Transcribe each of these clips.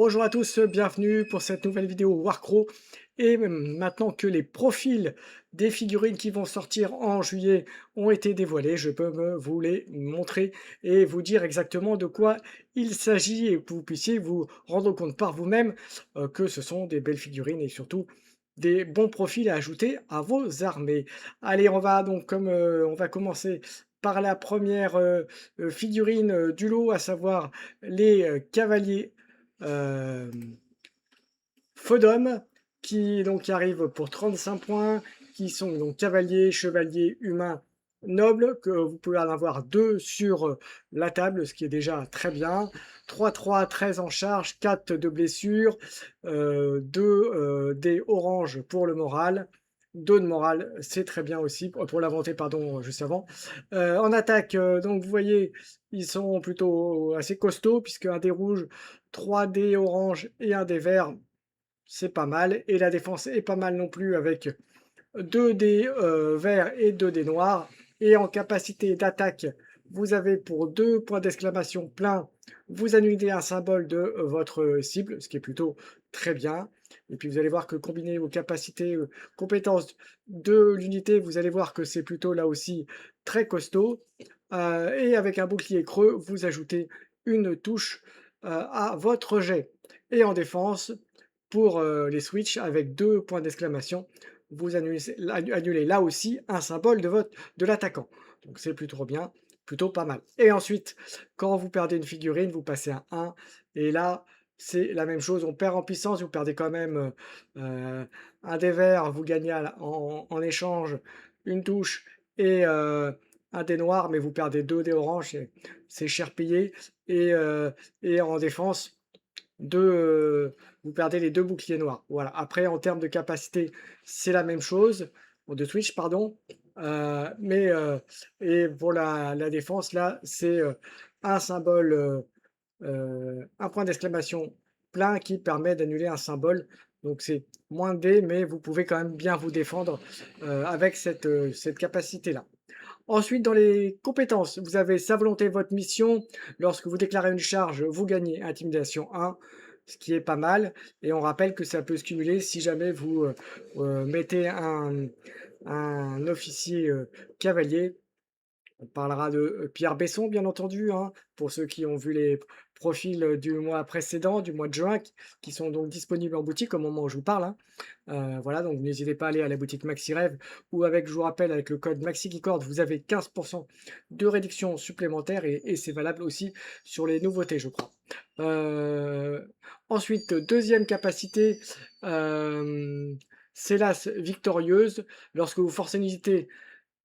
Bonjour à tous, bienvenue pour cette nouvelle vidéo Warcraft. Et maintenant que les profils des figurines qui vont sortir en juillet ont été dévoilés, je peux vous les montrer et vous dire exactement de quoi il s'agit et que vous puissiez vous rendre compte par vous-même que ce sont des belles figurines et surtout des bons profils à ajouter à vos armées. Allez, on va donc on va commencer par la première figurine du lot, à savoir les cavaliers Hem, Fodom qui arrive pour 35 points, qui sont donc cavaliers, chevaliers, humains, nobles, que vous pouvez en avoir 2 sur, la table, ce qui est déjà très bien. 3-3, 13 en charge, 4 de blessure, 2, dés orange pour le moral, 2 de morale, c'est très bien aussi, pour l'inventer pardon, juste avant. En attaque, donc vous voyez, ils sont plutôt assez costauds puisque un dé rouge, 3 dés orange et un dé vert, c'est pas mal. Et la défense est pas mal non plus avec 2 dés verts et 2 dés noirs. Et en capacité d'attaque, vous avez pour 2 points d'exclamation plein, vous annulez un symbole de votre cible, ce qui est plutôt très bien. Et puis vous allez voir que combiner vos capacités, compétences de l'unité, vous allez voir que c'est plutôt là aussi très costaud. Et avec un bouclier creux, vous ajoutez une touche à votre jet. Et en défense, pour les switches, avec 2 points d'exclamation, vous annulez là aussi un symbole de l'attaquant. Donc c'est plutôt bien, plutôt pas mal. Et ensuite, quand vous perdez une figurine, vous passez à 1. Et là, c'est la même chose, on perd en puissance, vous perdez quand même un dé vert, vous gagnez en échange une touche et un dé noir, mais vous perdez 2 dés orange, c'est cher payé. Et, et en défense, vous perdez les 2 boucliers noirs. Voilà. Après, en termes de capacité, c'est la même chose, de switch, pardon. Mais et pour la défense, là, c'est un symbole, un point d'exclamation plein qui permet d'annuler un symbole. Donc c'est moins de dés, mais vous pouvez quand même bien vous défendre avec cette capacité-là. Ensuite, dans les compétences, vous avez sa volonté, votre mission. Lorsque vous déclarez une charge, vous gagnez intimidation 1, ce qui est pas mal. Et on rappelle que ça peut se cumuler si jamais vous mettez un officier cavalier. On parlera de Pierre Besson, bien entendu, hein, pour ceux qui ont vu les profils du mois précédent, du mois de juin, qui sont donc disponibles en boutique au moment où je vous parle, hein. Voilà, donc n'hésitez pas à aller à la boutique MaxiRêve ou avec, je vous rappelle, avec le code MaxiGeekord, vous avez 15 de réduction supplémentaire et c'est valable aussi sur les nouveautés, je crois. Ensuite, deuxième capacité, Célas victorieuse. Lorsque vous forcez une unité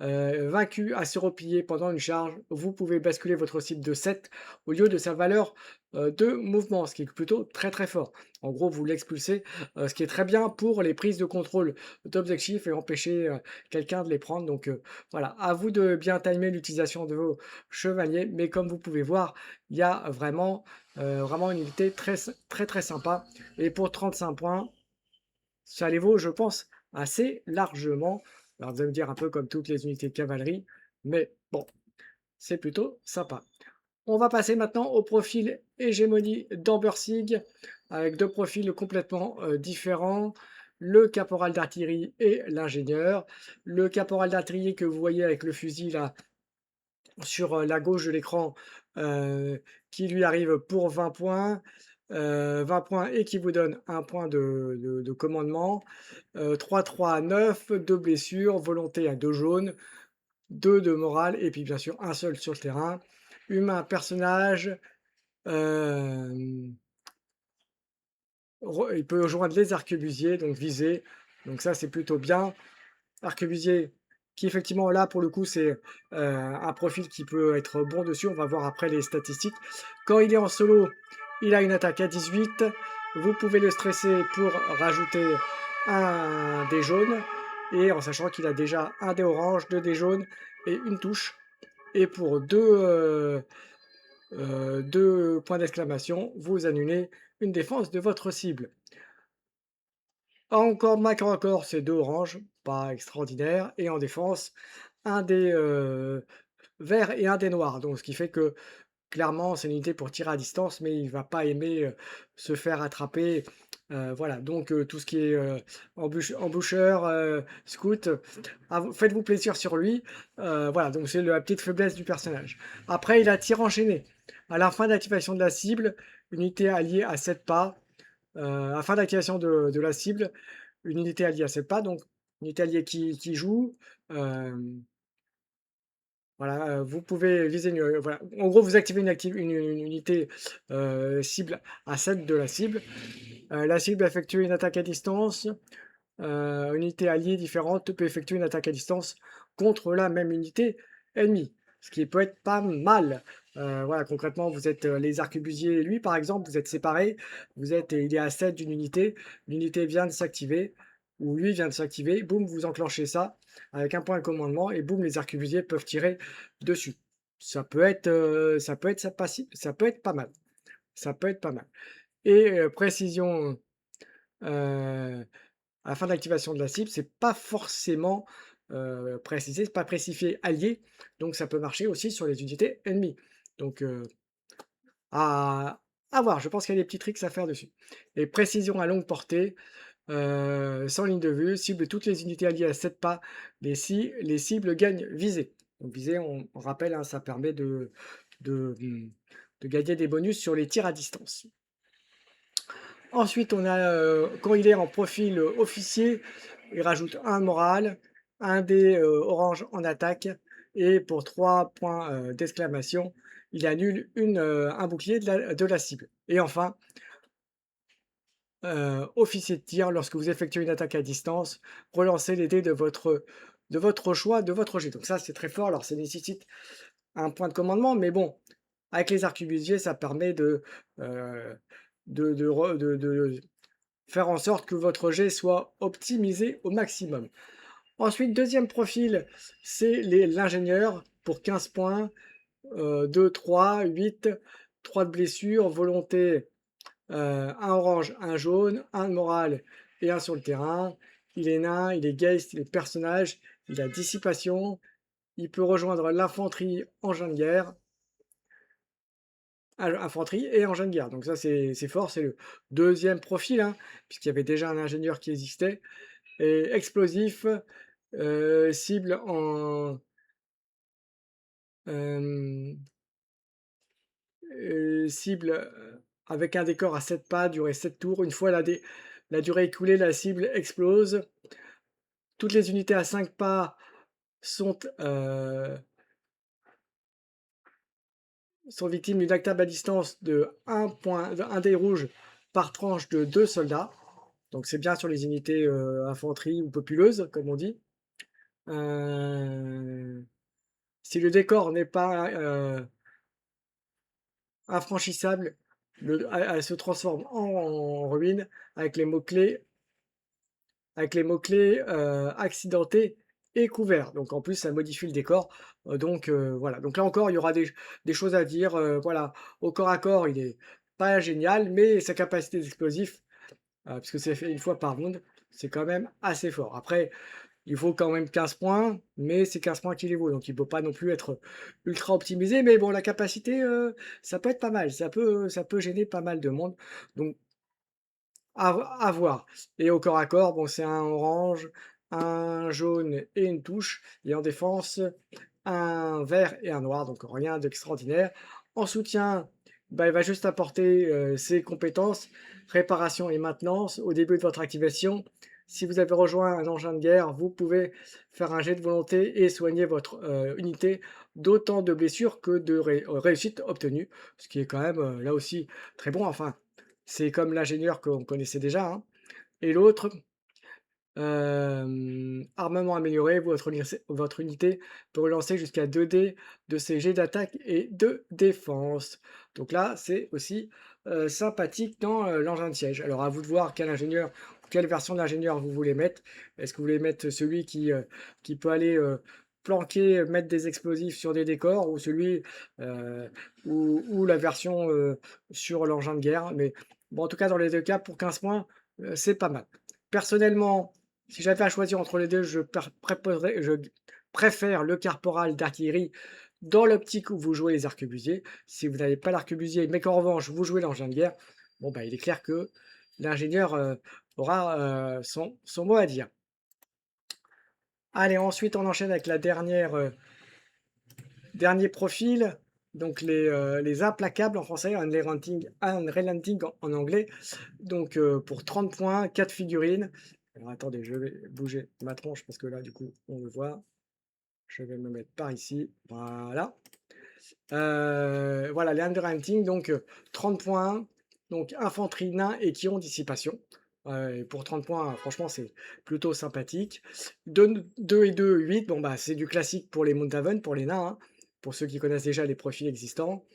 vaincu à se replier pendant une charge, vous pouvez basculer votre cible de 7 au lieu de sa valeur de mouvement, ce qui est plutôt très très fort. En gros, vous l'expulsez, ce qui est très bien pour les prises de contrôle d'objectifs et empêcher quelqu'un de les prendre. Donc voilà, à vous de bien timer l'utilisation de vos chevaliers, mais comme vous pouvez voir, il y a vraiment une unité très très très sympa. Et pour 35 points, ça les vaut, je pense, assez largement. Alors vous allez me dire un peu comme toutes les unités de cavalerie, mais bon, c'est plutôt sympa. On va passer maintenant au profil hégémonie d'Ambersig, avec 2 profils complètement différents, le caporal d'artillerie et l'ingénieur. Le caporal d'artillerie que vous voyez avec le fusil là sur la gauche de l'écran, qui lui arrive pour 20 points. 20 points et qui vous donne un point de commandement. 3, 9, 2 blessures, volonté à 2 jaunes, 2 de morale et puis bien sûr un seul sur le terrain. Humain, personnage, hem, il peut rejoindre les arquebusiers, donc viser, donc ça c'est plutôt bien. Arquebusier qui effectivement là pour le coup c'est un profil qui peut être bon dessus, on va voir après les statistiques. Quand il est en solo, il a une attaque à 18, vous pouvez le stresser pour rajouter un dé jaune et en sachant qu'il a déjà un dé orange, 2 dés jaunes et une touche et pour 2 points d'exclamation, vous annulez une défense de votre cible. Encore macro encore, c'est 2 oranges, pas extraordinaire et en défense, un dé vert et un dé noir. Donc ce qui fait que clairement, c'est une unité pour tirer à distance, mais il va pas aimer, se faire attraper, voilà. Donc tout ce qui est, emboucheur, scout, faites-vous plaisir sur lui, voilà, donc c'est la petite faiblesse du personnage. Après, il a tir enchaîné. À la fin d'activation de la cible, unité alliée à 7 pas, à la fin d'activation de la cible, une unité alliée à 7 pas, donc unité alliée qui joue, hem voilà, vous pouvez viser une, voilà, en gros, vous activez une unité, cible à 7 de la cible. La cible effectue une attaque à distance. Une unité alliée différente peut effectuer une attaque à distance contre la même unité ennemie, ce qui peut être pas mal. Voilà, concrètement, vous êtes, les arquebusiers et lui, par exemple, vous êtes séparés, il est à 7 d'une unité, l'unité vient de s'activer ou lui vient de s'activer, boum, vous enclenchez ça avec un point de commandement et boum, les arquebusiers peuvent tirer dessus. Ça peut être pas mal, ça peut être pas mal et précision, heu à la fin de l'activation de la cible, c'est pas forcément, précisé, c'est pas spécifié allié, donc ça peut marcher aussi sur les unités ennemies. Donc à à voir, je pense qu'il y a des petits tricks à faire dessus. Et précision à longue portée, sans ligne de vue, cible toutes les unités alliées à 7 pas, les cibles gagnent visée. Donc visée, on rappelle, hein, ça permet de, mmh, de gagner des bonus sur les tirs à distance. Ensuite, on a, quand il est en profil, officier, il rajoute un moral, un dé, orange en attaque et pour 3 points, d'exclamation, il annule un bouclier de la cible. Et enfin, officier de tir, lorsque vous effectuez une attaque à distance, relancez les dés de votre choix, de votre jet. Donc ça, c'est très fort. Alors ça nécessite un point de commandement, mais bon, avec les arquebusiers, ça permet heu, de faire en sorte que votre jet soit optimisé au maximum. Ensuite, deuxième profil, c'est l'ingénieur pour 15 points, 2, 3, 8, 3 de blessure, volonté, 1 orange, un jaune, un de morale et un sur le terrain. Il est nain, il est geist, il est personnage, il a dissipation, il peut rejoindre l'infanterie engin de guerre, infanterie et engin de guerre. Donc ça, c'est fort, c'est le deuxième profil, hein, puisqu'il y avait déjà un ingénieur qui existait. Et explosif, cible en, hem, cible, avec un décor à 7 pas, durée 7 tours. Une fois la durée écoulée, la cible explose. Toutes les unités à 5 pas sont, sont victimes d'une attaque à distance de 1 point, de 1 dé rouge par tranche de 2 soldats. Donc c'est bien sur les unités, infanterie ou populeuses, comme on dit. Heu, Si le décor n'est pas, infranchissable, elle se transforme en ruine avec les mots-clés accidenté et couvert. Donc en plus, ça modifie le décor, donc voilà. Donc là encore, il y aura des choses à dire, voilà. Au corps à corps, il est pas génial, mais sa capacité d'explosif, puisque c'est fait une fois par round, c'est quand même assez fort. Après, il faut quand même 15 points, mais c'est 15 points qui les vaut, donc il ne peut pas non plus être ultra optimisé. Mais bon, la capacité, ça peut être pas mal, ça peut gêner pas mal de monde, donc à voir. Et au corps à corps, bon, c'est un orange, un jaune et une touche, et en défense, un vert et un noir, donc rien d'extraordinaire. En soutien, bah, il va juste apporter, ses compétences, réparation et maintenance au début de votre activation. Si vous avez rejoint un engin de guerre, vous pouvez faire un jet de volonté et soigner votre, unité d'autant de blessures que de réussites obtenues, ce qui est quand même, là aussi très bon. Enfin, c'est comme l'ingénieur qu'on connaissait déjà, hein. Et l'autre, armement amélioré, votre unité peut relancer jusqu'à 2 dés de ses jets d'attaque et de défense. Donc là, c'est aussi, sympathique dans, l'engin de siège. Alors à vous de voir quelle version d'ingénieur vous voulez mettre. Est-ce que vous voulez mettre celui qui peut aller, planquer, mettre des explosifs sur des décors, ou celui, ou la version, sur l'engin de guerre? Mais bon, en tout cas, dans les 2 cas, pour 15 points, c'est pas mal. Personnellement, si j'avais à choisir entre les 2, je préfère le caporal d'artillerie Dans l'optique où vous jouez les arquebusiers, si vous n'avez pas l'arquebusier, mais qu'en revanche vous jouez l'engin de guerre, bon bah, il est clair que l'ingénieur, aura, son mot à dire. Allez, ensuite on enchaîne avec la dernière, dernier profil, donc les implacables en français, Unrelenting en anglais. Donc, pour 30 points, 4 figurines. Alors attendez, je vais bouger ma tronche parce que là, du coup, on le voit. Je vais me mettre par ici, voilà. Voilà, les Unrelenting, donc 30 points, donc infanterie, nain et qui ont dissipation. Et pour 30 points, franchement, c'est plutôt sympathique. 2 et 2, 8, bon, bah, c'est du classique pour les Mountaven, pour les nains, hein, pour ceux qui connaissent déjà les profils existants.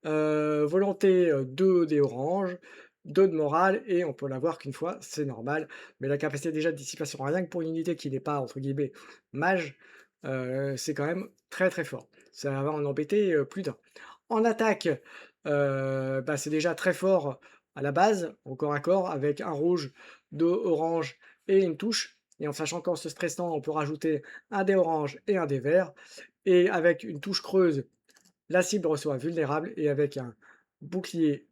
Volonté, 2 dés orange, 2 de morale et on peut l'avoir qu'une fois, c'est normal. Mais la capacité déjà de dissipation, rien que pour une unité qui n'est pas entre guillemets «mage», c'est quand même très, très fort. Ça va en embêter, plus d'un. En attaque, bah, c'est déjà très fort à la base, au corps à corps, avec un rouge, 2 orange et une touche. Et en sachant qu'en se stressant, on peut rajouter un dé orange et un dé vert. Et avec une touche creuse, la cible reçoit vulnérable et avec un bouclier,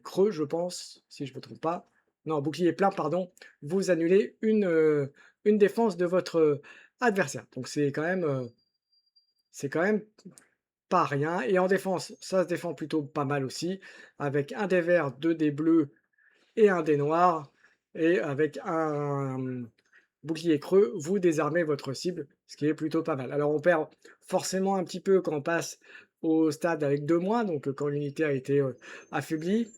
creux, je pense, si je ne me trompe pas. Non, bouclier plein, pardon, vous annulez une défense de votre adversaire. Donc c'est quand même pas rien et en défense, ça se défend plutôt pas mal aussi, avec un dé vert, 2 dés bleus et un dé noir et avec un, bouclier creux, vous désarmez votre cible, ce qui est plutôt pas mal. Alors on perd forcément un petit peu quand on passe au stade avec 2 mois, donc quand l'unité a été, affaiblie.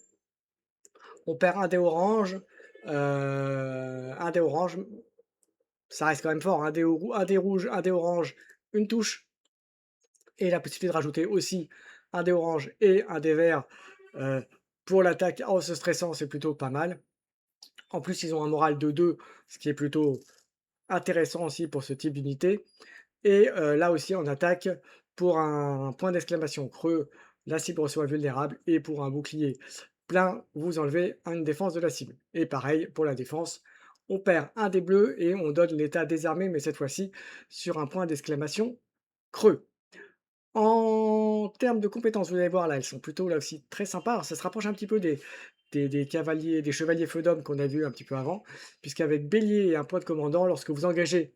On perd un dé orange, ça reste quand même fort, un dé rouge, un dé orange, une touche et la possibilité de rajouter aussi un dé orange et un dé vert, heu, pour l'attaque en se stressant, c'est plutôt pas mal. En plus, ils ont un moral de 2, ce qui est plutôt intéressant aussi pour ce type d'unité. Et là aussi en attaque, pour un point d'exclamation creux, la cible reçoit vulnérable et pour un bouclier plein, vous enlevez une défense de la cible. Et pareil pour la défense, on perd un des bleus et on donne l'état désarmé, mais cette fois-ci sur un point d'exclamation creux. En termes de compétences, vous allez voir là, elles sont plutôt là aussi très sympas. Alors ça se rapproche un petit peu des cavaliers, des chevaliers feu d'homme qu'on a vu un petit peu avant, puisqu'avec bélier et un point de commandant, lorsque vous engagez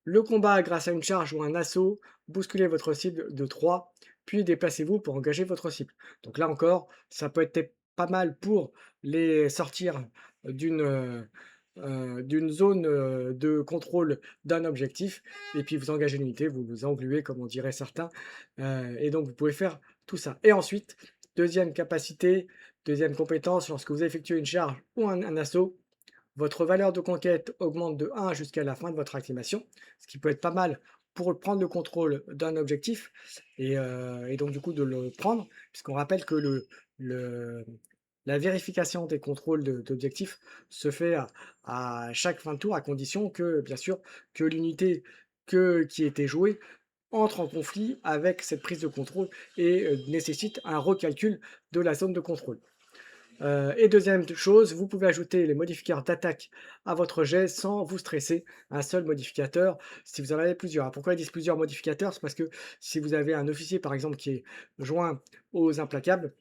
le combat grâce à une charge ou un assaut, bousculez votre cible de 3, puis déplacez-vous pour engager votre cible. Donc là encore, ça peut être pas mal pour les sortir d'une zone, de contrôle d'un objectif et puis vous engagez l'unité, vous vous engluez comme on dirait certains, et donc vous pouvez faire tout ça. Et ensuite, deuxième capacité, deuxième compétence, lorsque vous effectuez une charge ou un assaut, votre valeur de conquête augmente de 1 jusqu'à la fin de votre activation, ce qui peut être pas mal pour prendre le contrôle d'un objectif et donc du coup de le prendre, puisqu'on rappelle que le la vérification des contrôles d'objectifs se fait à chaque fin de tour, à condition que, bien sûr, que l'unité qui était jouée entre en conflit avec cette prise de contrôle et nécessite un recalcul de la zone de contrôle. Et deuxième chose, vous pouvez ajouter les modificateurs d'attaque à votre jet sans vous stresser. Un seul modificateur, si vous en avez plusieurs. Alors pourquoi ils disent plusieurs modificateurs? C'est parce que si vous avez un officier, par exemple, qui est joint aux implacables,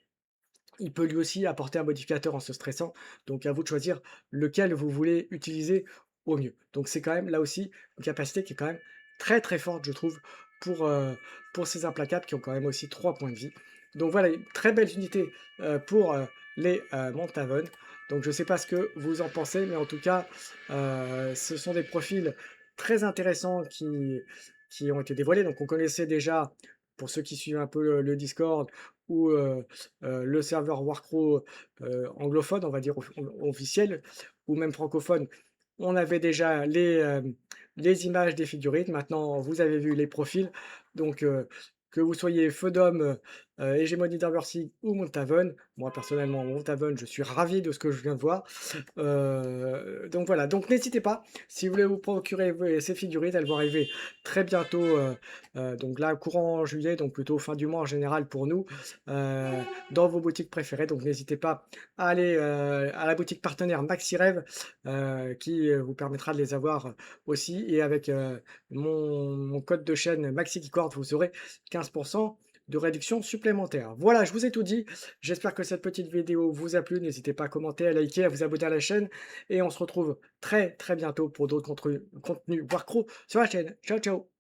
il peut lui aussi apporter un modificateur en se stressant. Donc à vous de choisir lequel vous voulez utiliser au mieux. Donc c'est quand même là aussi une capacité qui est quand même très très forte, je trouve, pour ces implacables qui ont quand même aussi 3 points de vie. Donc voilà, une très belle unité pour les Montaven. Donc je ne sais pas ce que vous en pensez, mais en tout cas, ce sont des profils très intéressants qui ont été dévoilés. Donc on connaissait déjà, pour ceux qui suivent un peu le Discord, ou le serveur Warcraft anglophone, on va dire officiel, ou même francophone, on avait déjà les images des figurines. Maintenant, vous avez vu les profils. Donc, que vous soyez feu d'homme Hegemony Diversi ou Moontaven. Moi personnellement, Moontaven, je suis ravi de ce que je viens de voir. Donc voilà, donc n'hésitez pas, si vous voulez vous procurer ces figurines, elles vont arriver très bientôt, donc là, courant juillet, donc plutôt fin du mois en général pour nous, heu, dans vos boutiques préférées. Donc n'hésitez pas à aller, à la boutique partenaire MaxiRêve, qui, vous permettra de les avoir aussi et avec, mon code de chaîne MaxiKeyCord, vous aurez 15 de réduction supplémentaire. Voilà, je vous ai tout dit. J'espère que cette petite vidéo vous a plu. N'hésitez pas à commenter, à liker, à vous abonner à la chaîne et on se retrouve très, très bientôt pour d'autres contenus Warcraft sur la chaîne. Ciao, ciao!